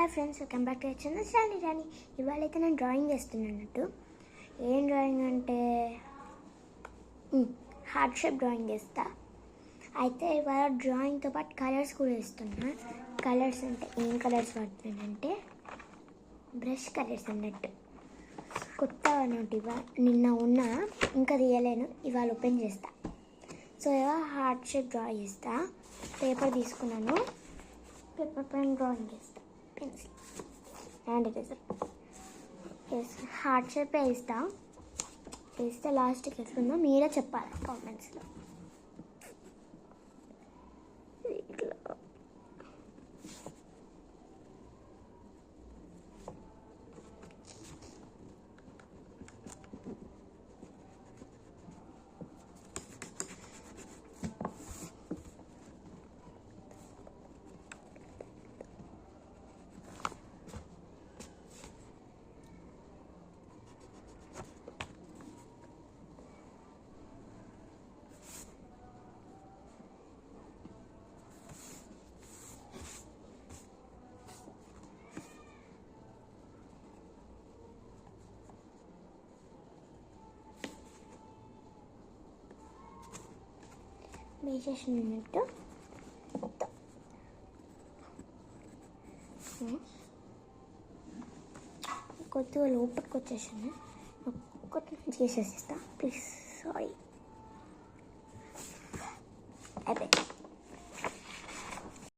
Hi friends, welcome back to channel Shalini Rani. ఇవాళ అయితే నేను డ్రాయింగ్ వేస్తున్నట్టు. ఏం డ్రాయింగ్ అంటే హార్ట్ షేప్ డ్రాయింగ్ వేస్తా. అయితే ఇవాళ డ్రాయింగ్తో పాటు కలర్స్ కూడా వేస్తున్నా. కలర్స్ అంటే ఏం కలర్స్ వాడుతున్నానంటే బ్రష్ కలర్స్ అన్నట్టు. కొత్త అన్నట్టు నిన్న ఉన్న ఇంకా తీయలేను, ఇవాళ ఓపెన్ చేస్తా. సో ఇవాళ హార్ట్ షేప్ డ్రా చేస్తా. పేపర్ తీసుకున్నాను, పేపర్ పైన డ్రాయింగ్ చేస్తా. Pencil and eraser heart shape వేస్తే లాస్ట్కి ఎట్లుందో మీరే చెప్పాలి కామెంట్స్లో. వేసేసినట్టు కొద్దిగా లోపలికి వచ్చేసాను, ఒక్కటి చేసేసిస్తా ప్లీజ్. సారీ.